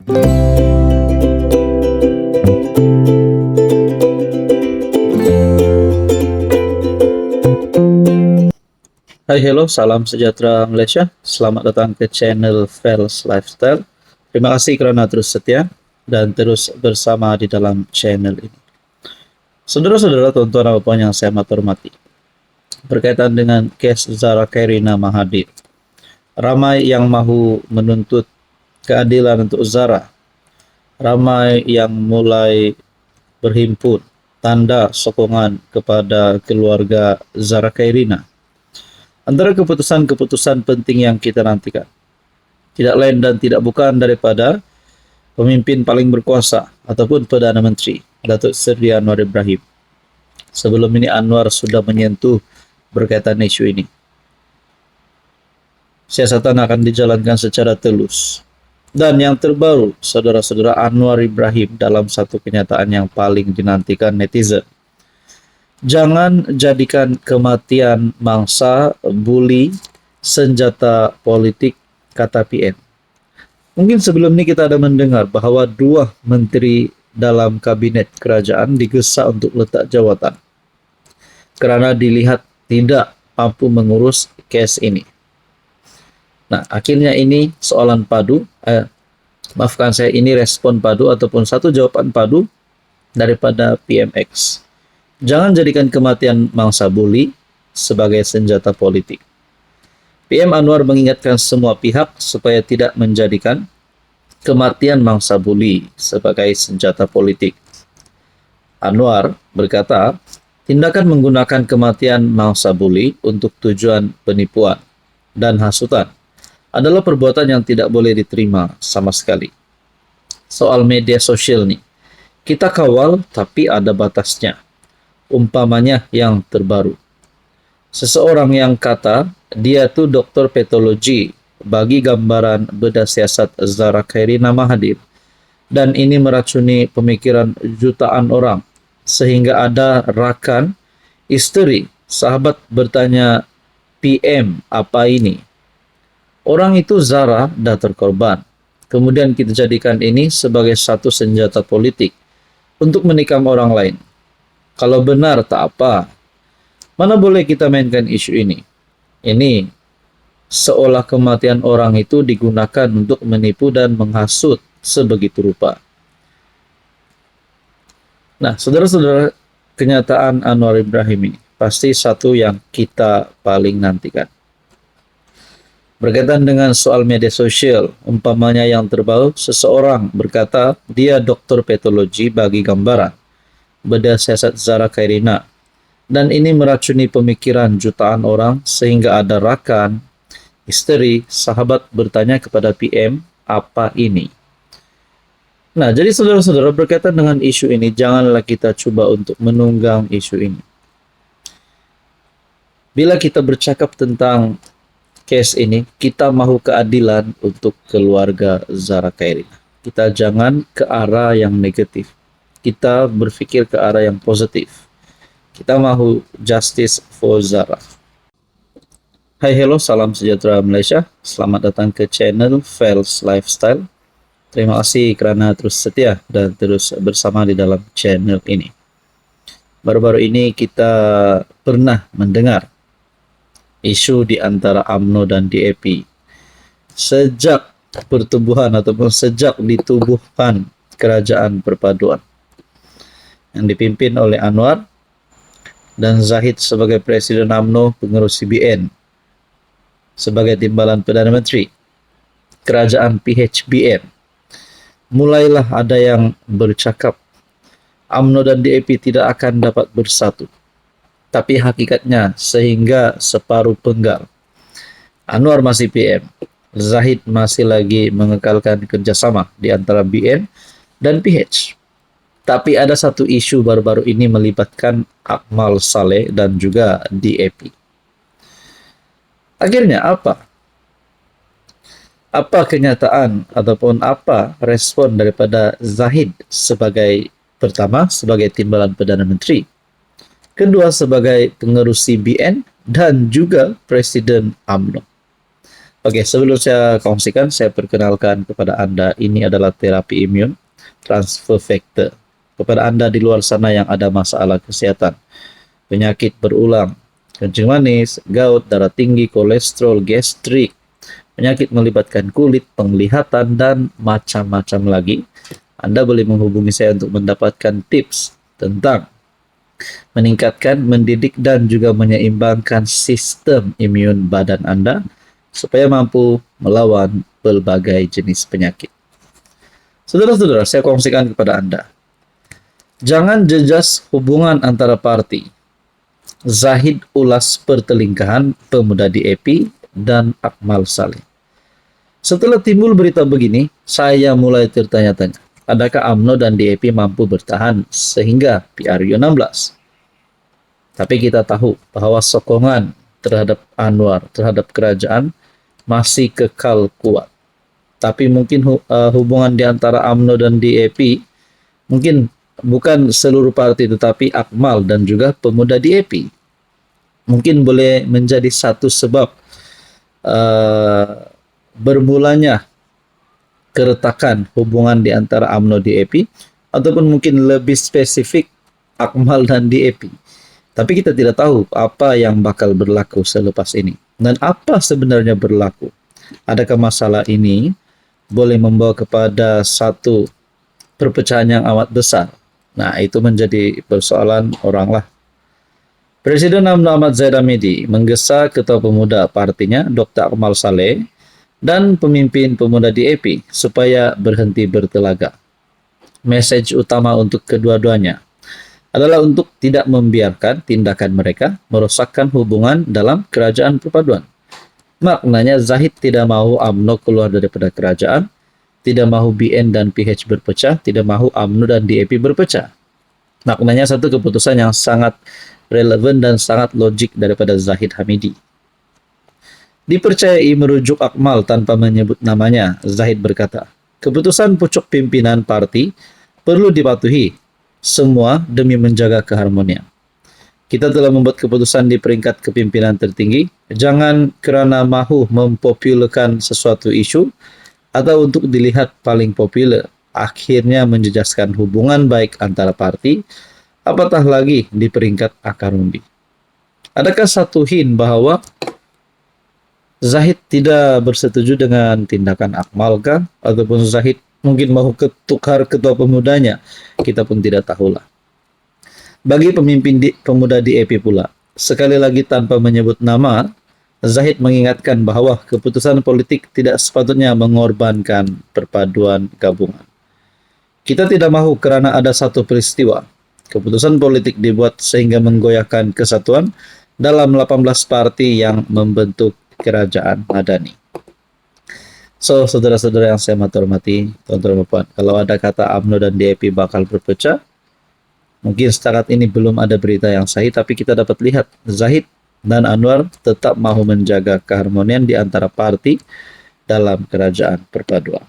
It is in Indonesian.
Hai, hello, salam sejahtera Malaysia. Selamat datang ke channel Fels Lifestyle. Terima kasih kerana terus setia dan terus bersama di dalam channel ini. Saudara-saudara, tuan-tuan dan puan yang saya hormati, berkaitan dengan kes Zara Khairina Mahathir, ramai yang mahu menuntut keadilan untuk Zara. Ramai yang mulai berhimpun tanda sokongan kepada keluarga Zara Khairina. Antara keputusan-keputusan penting yang kita nantikan, tidak lain dan tidak bukan daripada pemimpin paling berkuasa ataupun Perdana Menteri, Datuk Seri Anwar Ibrahim. Sebelum ini Anwar sudah menyentuh berkaitan isu ini. Siasatan akan dijalankan secara telus. Dan yang terbaru, saudara-saudara, Anwar Ibrahim dalam satu kenyataan yang paling dinantikan netizen. Jangan jadikan kematian mangsa buli senjata politik, kata PM. Mungkin sebelum ini kita ada mendengar bahawa dua menteri dalam kabinet kerajaan digesa untuk letak jawatan kerana dilihat tidak mampu mengurus kes ini. Nah, akhirnya ini soalan padu, ini respon padu ataupun satu jawapan padu daripada PMX. Jangan jadikan kematian mangsa buli sebagai senjata politik. PM Anwar mengingatkan semua pihak supaya tidak menjadikan kematian mangsa buli sebagai senjata politik. Anwar berkata, tindakan menggunakan kematian mangsa buli untuk tujuan penipuan dan hasutan adalah perbuatan yang tidak boleh diterima sama sekali. Soal media sosial nih, kita kawal tapi ada batasnya. Umpamanya yang terbaru, seseorang yang kata dia tu doktor patologi bagi gambaran bedah siasat Zara Khairina Mahathir, dan ini meracuni pemikiran jutaan orang sehingga ada rakan isteri sahabat bertanya PM apa ini. Orang itu Zara dah terkorban. Kemudian kita jadikan ini sebagai satu senjata politik untuk menikam orang lain. Kalau benar tak apa, mana boleh kita mainkan isu ini. Ini seolah kematian orang itu digunakan untuk menipu dan menghasut sebegitu rupa. Nah, saudara-saudara, kenyataan Anwar Ibrahim ini pasti satu yang kita paling nantikan. Berkaitan dengan soal media sosial, umpamanya yang terbaru, seseorang berkata dia doktor patologi bagi gambaran bedah siasat Zara Khairina, dan ini meracuni pemikiran jutaan orang sehingga ada rakan, isteri, sahabat bertanya kepada PM, apa ini? Nah, jadi saudara-saudara, berkaitan dengan isu ini, janganlah kita cuba untuk menunggang isu ini. Bila kita bercakap tentang kes ini, kita mahu keadilan untuk keluarga Zara Khairina. Kita jangan ke arah yang negatif. Kita berfikir ke arah yang positif. Kita mahu justice for Zara. Hai, hello, salam sejahtera Malaysia. Selamat datang ke channel Fels Lifestyle. Terima kasih kerana terus setia dan terus bersama di dalam channel ini. Baru-baru ini kita pernah mendengar isu di antara UMNO dan DAP. Sejak pertubuhan ataupun sejak ditubuhkan kerajaan perpaduan yang dipimpin oleh Anwar dan Zahid sebagai Presiden UMNO, pengurus CBN sebagai timbalan Perdana Menteri, kerajaan PHBN, mulailah ada yang bercakap UMNO dan DAP tidak akan dapat bersatu. Tapi hakikatnya sehingga separuh penggal. Anwar masih PM, Zahid masih lagi mengekalkan kerjasama di antara BN dan PH. Tapi ada satu isu baru-baru ini melibatkan Akmal Saleh dan juga DAP. Akhirnya apa? Apa kenyataan ataupun apa respon daripada Zahid sebagai pertama sebagai timbalan Perdana Menteri, kedua sebagai pengerus CBN dan juga Presiden UMNO. Oke, sebelum saya kongsikan, saya perkenalkan kepada Anda, ini adalah terapi imun transfer factor. Kepada Anda di luar sana yang ada masalah kesehatan, penyakit berulang, kencing manis, gout, darah tinggi, kolesterol, gastrik, penyakit melibatkan kulit, penglihatan, dan macam-macam lagi, Anda boleh menghubungi saya untuk mendapatkan tips tentang meningkatkan, mendidik, dan juga menyeimbangkan sistem imun badan Anda supaya mampu melawan berbagai jenis penyakit. Saudara-saudara, saya kongsikan kepada Anda. Jangan jejas hubungan antara parti. Zahid ulas pertelingkahan pemuda di EPI dan Akmal Saleh. Setelah timbul berita begini, saya mulai tertanya-tanya, adakah UMNO dan DAP mampu bertahan sehingga PRU 16? Tapi kita tahu bahwa sokongan terhadap Anwar, terhadap kerajaan masih kekal kuat. Tapi mungkin hubungan di antara UMNO dan DAP mungkin bukan seluruh parti, tetapi Akmal dan juga pemuda DAP mungkin boleh menjadi satu sebab bermulanya keretakan hubungan di antara UMNO DAP, ataupun mungkin lebih spesifik Akmal dan DAP. Tapi kita tidak tahu apa yang bakal berlaku selepas ini dan apa sebenarnya berlaku. Adakah masalah ini boleh membawa kepada satu perpecahan yang amat besar? Nah, itu menjadi persoalan oranglah. Presiden UMNO Ahmad Zahid Hamidi menggesa Ketua Pemuda partinya Dr. Akmal Saleh dan pemimpin pemuda DAP supaya berhenti bertelaga. Message utama untuk kedua-duanya adalah untuk tidak membiarkan tindakan mereka merosakkan hubungan dalam kerajaan perpaduan. Maknanya Zahid tidak mahu UMNO keluar daripada kerajaan, tidak mahu BN dan PH berpecah, tidak mahu UMNO dan DAP berpecah. Maknanya satu keputusan yang sangat relevan dan sangat logik daripada Zahid Hamidi. Dipercayai merujuk Akmal tanpa menyebut namanya, Zahid berkata, keputusan pucuk pimpinan parti perlu dipatuhi, semua demi menjaga keharmonian. Kita telah membuat keputusan di peringkat kepimpinan tertinggi, jangan kerana mahu mempopulerkan sesuatu isu atau untuk dilihat paling populer, akhirnya menjejaskan hubungan baik antara parti, apatah lagi di peringkat akar umbi. Adakah satu hint bahwa Zahid tidak bersetuju dengan tindakan Akmal kah? Ataupun Zahid mungkin mau tukar ketua pemudanya? Kita pun tidak tahulah. Bagi pemimpin pemuda DAP pula, sekali lagi tanpa menyebut nama, Zahid mengingatkan bahwa keputusan politik tidak sepatutnya mengorbankan perpaduan gabungan. Kita tidak mahu kerana ada satu peristiwa keputusan politik dibuat sehingga menggoyahkan kesatuan dalam 18 parti yang membentuk kerajaan madani. So, saudara-saudara yang saya hormati, tuan-tuan dan puan, kalau ada kata UMNO dan DAP bakal berpecah, mungkin saat ini belum ada berita yang sahih, tapi kita dapat lihat Zahid dan Anwar tetap mahu menjaga keharmonian di antara parti dalam kerajaan perpaduan.